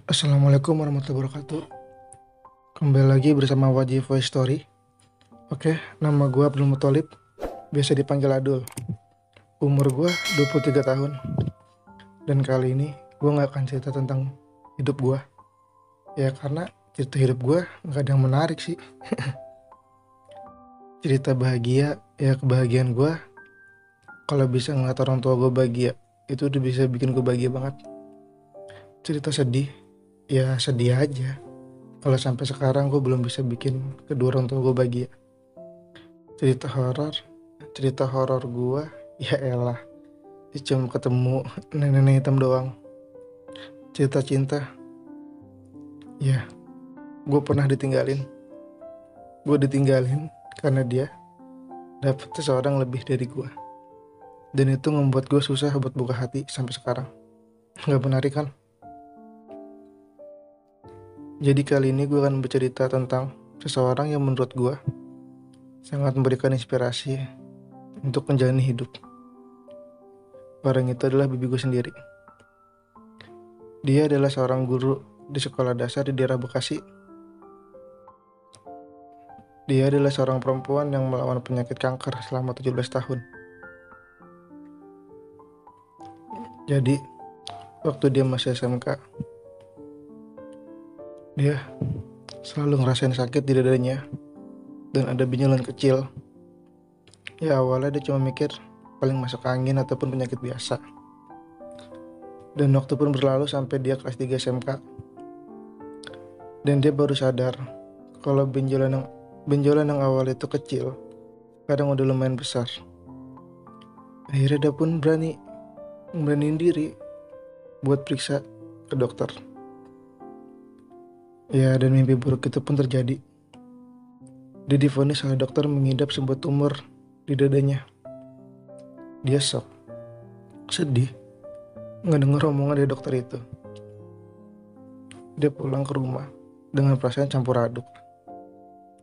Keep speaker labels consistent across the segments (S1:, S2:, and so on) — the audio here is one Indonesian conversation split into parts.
S1: Assalamualaikum warahmatullahi wabarakatuh. Kembali lagi bersama Wajib Voice Story. Oke, nama gue Abdul Muthalib, biasa dipanggil Adul. Umur gue 23 tahun. Dan kali ini gue gak akan cerita tentang hidup gue. Ya karena cerita hidup gue gak ada yang menarik sih. Cerita bahagia, ya kebahagiaan gue. Kalau bisa ngeliat orang tua gue bahagia, itu udah bisa bikin gue bahagia banget. Cerita sedih, ya sedih aja. Kalau sampai sekarang gue belum bisa bikin kedua orang tua gue bahagia. Cerita horor gue, ya elah, cuma ketemu nenek-nenek hitam doang. Cerita cinta, ya gue pernah ditinggalin karena dia dapet seseorang lebih dari gue, dan itu membuat gue susah buat buka hati sampai sekarang. Gak menarik kan? Jadi kali ini gue akan bercerita tentang seseorang yang menurut gue sangat memberikan inspirasi untuk menjalani hidup. Orang itu adalah bibi gue sendiri. Dia adalah seorang guru di sekolah dasar di daerah Bekasi. Dia adalah seorang perempuan yang melawan penyakit kanker selama 17 tahun. Jadi, waktu dia masih SMK, dia selalu ngerasain sakit di dadanya dan ada benjolan kecil. Ya awalnya dia cuma mikir paling masuk angin ataupun penyakit biasa. Dan waktu pun berlalu sampai dia kelas 3 SMK. Dan dia baru sadar kalau benjolan yang awal itu kecil, kadang udah lumayan besar. Akhirnya dia pun beraniin diri buat periksa ke dokter. Ya, dan mimpi buruk itu pun terjadi. Dia divonis oleh dokter mengidap sebuah tumor di dadanya. Dia shock, sedih, ngedenger omongan dari dokter itu. Dia pulang ke rumah dengan perasaan campur aduk.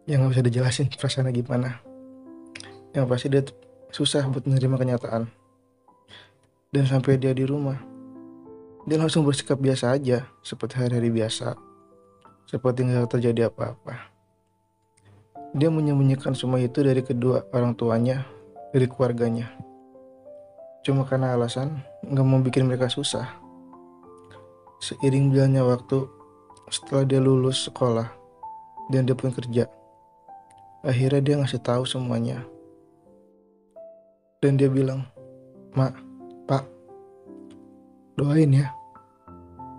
S1: Yang gak bisa dijelasin perasaannya gimana. Yang pasti dia susah buat menerima kenyataan. Dan sampai dia di rumah, dia langsung bersikap biasa aja, seperti hari-hari biasa, seperti gak terjadi apa-apa. Dia menyembunyikan semua itu dari kedua orang tuanya, dari keluarganya. Cuma karena alasan gak mau bikin mereka susah. Seiring berjalannya waktu, setelah dia lulus sekolah dan dia pun kerja, akhirnya dia ngasih tahu semuanya. Dan dia bilang, "Mak, Pak, doain ya,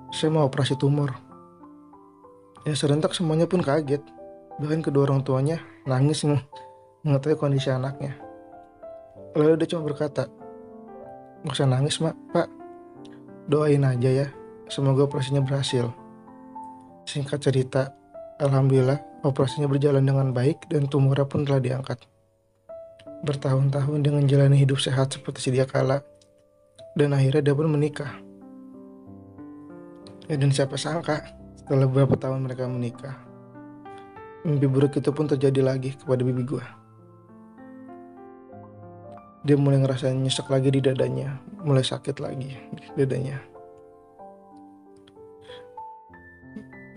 S1: saya mau operasi tumor." Ya serentak semuanya pun kaget. Bahkan kedua orang tuanya nangis mengetahui kondisi anaknya. Lalu dia cuma berkata, "Gak usah nangis mak, Pak, doain aja ya, semoga operasinya berhasil." Singkat cerita, alhamdulillah operasinya berjalan dengan baik dan tumornya pun telah diangkat. Bertahun-tahun dengan menjalani hidup sehat seperti sedia kala, dan akhirnya dia pun menikah. Dan siapa sangka setelah beberapa tahun mereka menikah, mimpi buruk itu pun terjadi lagi kepada bibi gue. Dia mulai ngerasain nyesek lagi di dadanya, mulai sakit lagi di dadanya.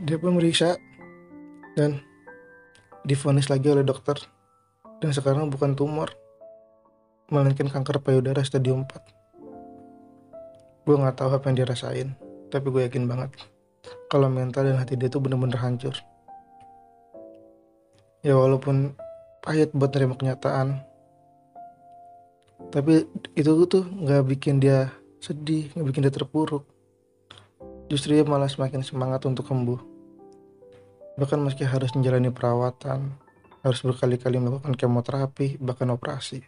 S1: Dia pun meriksa dan divonis lagi oleh dokter. Dan sekarang bukan tumor, melainkan kanker payudara stadium 4. Gue gak tahu apa yang dia rasain, tapi gue yakin banget kalau mental dan hati dia tuh bener-bener hancur. Ya walaupun pahit buat nerima kenyataan, tapi itu tuh gak bikin dia sedih, gak bikin dia terpuruk. Justru dia malah semakin semangat untuk sembuh. Bahkan meski harus menjalani perawatan, harus berkali-kali melakukan kemoterapi, bahkan operasi.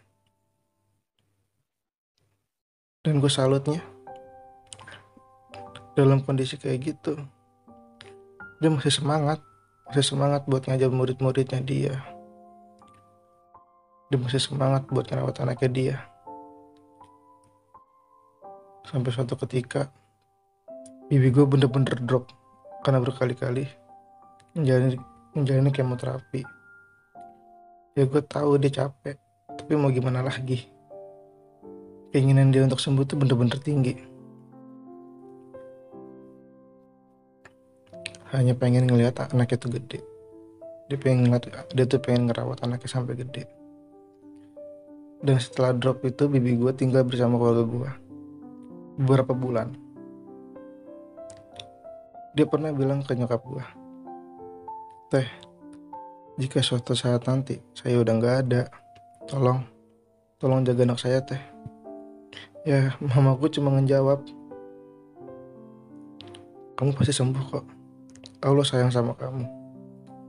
S1: Dan gue salutnya, dalam kondisi kayak gitu, dia masih semangat buat ngajar murid-muridnya dia. Dia masih semangat buat ngerawat anaknya dia. Sampai suatu ketika, bibi gue bener-bener drop karena berkali-kali menjalani kemoterapi. Ya gue tahu dia capek, tapi mau gimana lagi. Keinginan dia untuk sembuh tuh bener-bener tinggi. hanya pengen ngelihat anaknya tuh gede. Dia tuh pengen ngerawat anaknya sampai gede. Dan setelah drop itu, bibi gue tinggal bersama keluarga gue beberapa bulan. Dia pernah bilang ke nyokap gue, "Teh, jika suatu saat nanti saya udah nggak ada, tolong jaga anak saya, Teh." Ya, mamaku cuma ngejawab, "Kamu pasti sembuh kok. Allah sayang sama kamu."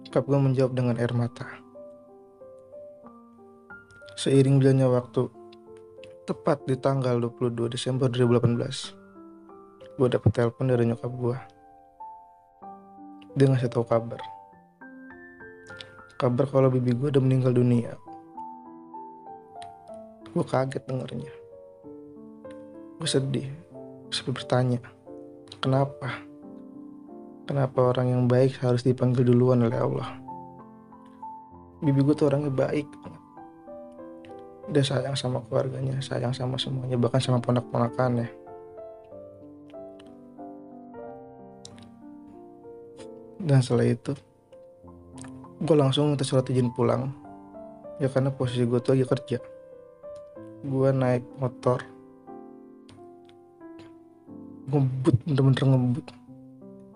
S1: Nyokap gue menjawab dengan air mata. Seiring berjalannya waktu, tepat di tanggal 22 Desember 2018, gue dapet telepon dari nyokap gue. Dia ngasih tahu kabar kalau bibi gue udah meninggal dunia. Gue kaget dengernya. Gue sedih, sampai bertanya, kenapa orang yang baik harus dipanggil duluan oleh Allah? Bibi gue tuh orangnya baik banget. Dia sayang sama keluarganya, sayang sama semuanya, bahkan sama ponak-ponakannya. Dan setelah itu, gue langsung minta surat izin pulang. Ya karena posisi gue tuh lagi kerja. Gue naik motor, ngebut, bener-bener ngebut.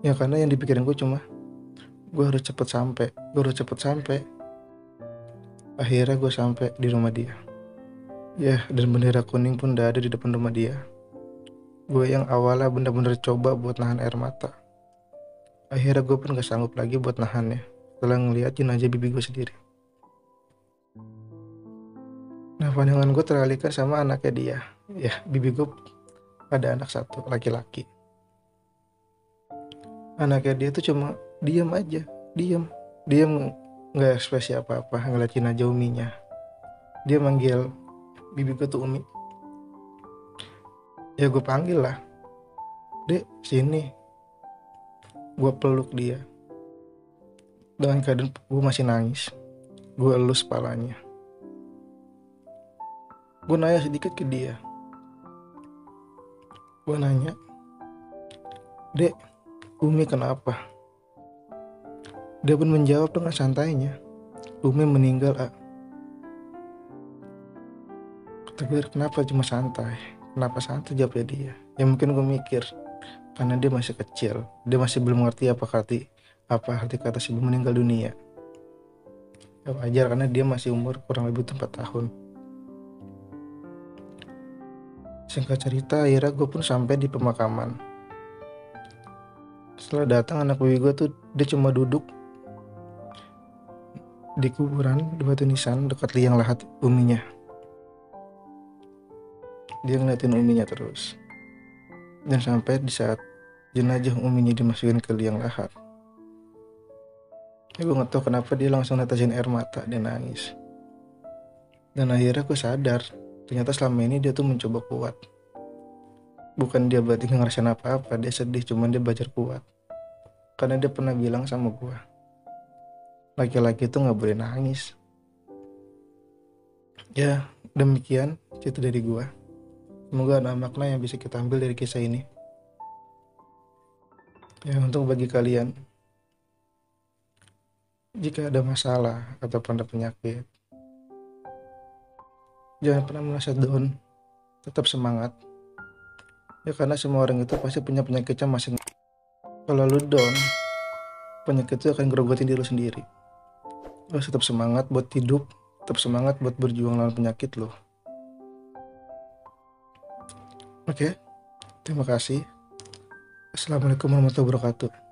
S1: Ya karena yang dipikirin gue cuma gue harus cepet sampai. Akhirnya gue sampai di rumah dia. Ya, dan bendera kuning pun udah ada di depan rumah dia. Gue yang awalnya bener-bener coba buat nahan air mata, akhirnya gue pun gak sanggup lagi buat nahannya setelah ngeliat jenazah bibi gue sendiri. Nah, pandangan gue teralihkan sama anaknya dia. Ya, bibi gue ada anak satu, laki-laki. Anaknya dia tuh cuma diam aja, diam nggak ekspresi apa-apa ngeliat jenazah uminya. Dia manggil bibi gue tuh Umi. Ya gue panggil lah, "Dek, sini." Gue peluk dia. Dengan keadaan gue masih nangis, gue elus kepalanya. Gue nanya sedikit ke dia. Gue nanya, "Dek, Umi kenapa?" Dia pun menjawab dengan santainya, "Umi meninggal, A." Kata gue, kenapa cuma santai? Kenapa santai, jawabnya dia. Ya mungkin gue mikir, karena dia masih kecil, dia masih belum ngerti apa arti kata sebelum meninggal dunia. Ya wajar karena dia masih umur kurang lebih 4 tahun. Singkat cerita, akhirnya gue pun sampai di pemakaman. Setelah datang, anak bibi gue tuh dia cuma duduk di kuburan di batu nisan dekat liang lahat uminya. Dia ngeliatin uminya terus. Dan sampai di saat jenazah uminya dimasukin ke liang lahat, ya gue gak tahu kenapa dia langsung netesin air mata, dia nangis. Dan akhirnya gue sadar, ternyata selama ini dia tuh mencoba kuat. Bukan dia berarti ngerasain apa-apa, dia sedih, cuman dia belajar kuat. Karena dia pernah bilang sama gue, laki-laki itu gak boleh nangis. Ya, demikian cerita dari gue. Semoga ada makna yang bisa kita ambil dari kisah ini. Ya, untuk bagi kalian, jika ada masalah atau ada penyakit, jangan pernah merasa down, tetap semangat. Ya karena semua orang itu pasti punya penyakitnya masing. Kalau lu down, penyakit itu akan gerogotin diri lu sendiri. Lu tetap semangat buat hidup, tetap semangat buat berjuang lawan penyakit lu. Oke, terima kasih. Assalamualaikum warahmatullahi wabarakatuh.